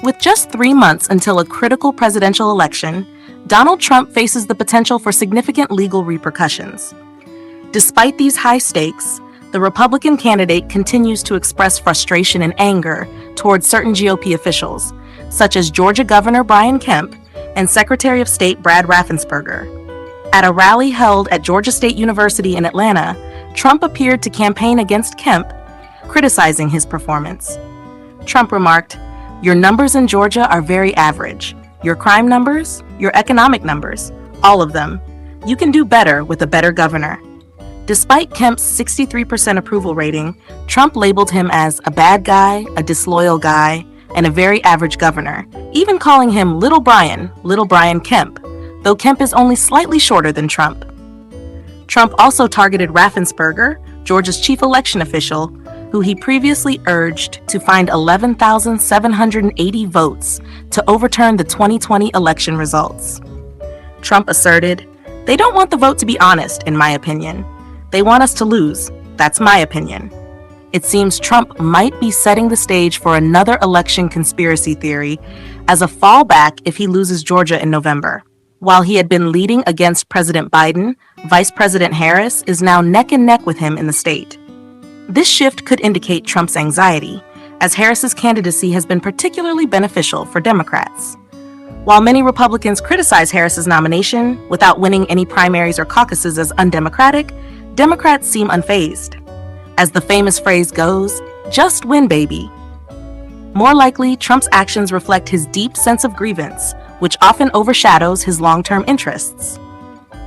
With just 3 months until a critical presidential election, Donald Trump faces the potential for significant legal repercussions. Despite these high stakes, the Republican candidate continues to express frustration and anger towards certain GOP officials, such as Georgia Governor Brian Kemp and Secretary of State Brad Raffensperger. At a rally held at Georgia State University in Atlanta, Trump appeared to campaign against Kemp, criticizing his performance. Trump remarked, "Your numbers in Georgia are very average. Your crime numbers, your economic numbers, all of them. You can do better with a better governor." Despite Kemp's 63% approval rating, Trump labeled him as a bad guy, a disloyal guy, and a very average governor, even calling him Little Brian Kemp, though Kemp is only slightly shorter than Trump. Trump also targeted Raffensperger, Georgia's chief election official, who he previously urged to find 11,780 votes to overturn the 2020 election results. Trump asserted, "They don't want the vote to be honest, in my opinion. They want us to lose. That's my opinion." It seems Trump might be setting the stage for another election conspiracy theory as a fallback if he loses Georgia in November. While he had been leading against President Biden, Vice President Harris is now neck and neck with him in the state. This shift could indicate Trump's anxiety, as Harris's candidacy has been particularly beneficial for Democrats. While many Republicans criticize Harris's nomination without winning any primaries or caucuses as undemocratic, Democrats seem unfazed. As the famous phrase goes, "Just win, baby." More likely, Trump's actions reflect his deep sense of grievance, which often overshadows his long-term interests.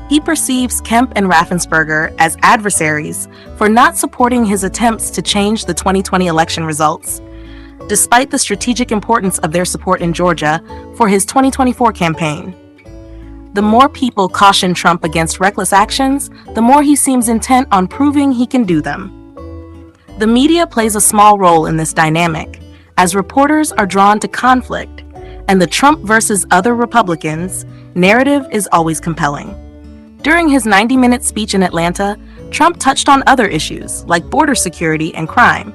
He perceives Kemp and Raffensperger as adversaries for not supporting his attempts to change the 2020 election results, despite the strategic importance of their support in Georgia for his 2024 campaign. The more people caution Trump against reckless actions, the more he seems intent on proving he can do them. The media plays a small role in this dynamic, as reporters are drawn to conflict, and the Trump versus other Republicans narrative is always compelling. During his 90-minute speech in Atlanta, Trump touched on other issues like border security and crime,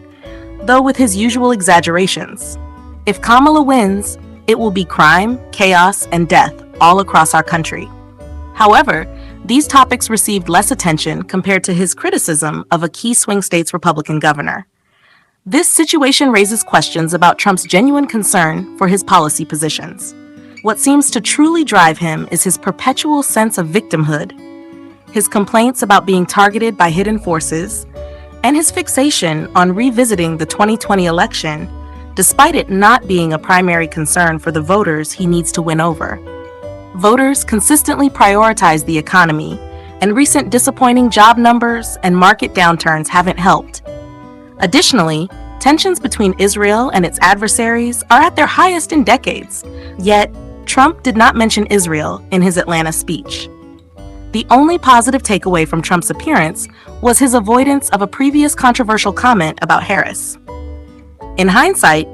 though with his usual exaggerations. If Kamala wins, it will be crime, chaos, and death all across our country. However, these topics received less attention compared to his criticism of a key swing state's Republican governor. This situation raises questions about Trump's genuine concern for his policy positions. What seems to truly drive him is his perpetual sense of victimhood, his complaints about being targeted by hidden forces, and his fixation on revisiting the 2020 election, despite it not being a primary concern for the voters he needs to win over. Voters consistently prioritize the economy, and recent disappointing job numbers and market downturns haven't helped. Additionally, tensions between Israel and its adversaries are at their highest in decades, yet Trump did not mention Israel in his Atlanta speech. The only positive takeaway from Trump's appearance was his avoidance of a previous controversial comment about Harris. In hindsight,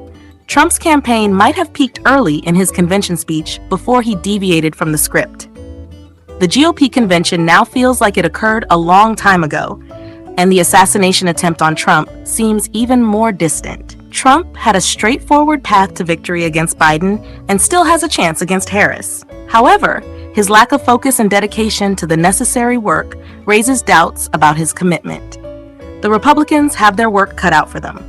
Trump's campaign might have peaked early in his convention speech before he deviated from the script. The GOP convention now feels like it occurred a long time ago, and the assassination attempt on Trump seems even more distant. Trump had a straightforward path to victory against Biden and still has a chance against Harris. However, his lack of focus and dedication to the necessary work raises doubts about his commitment. The Republicans have their work cut out for them.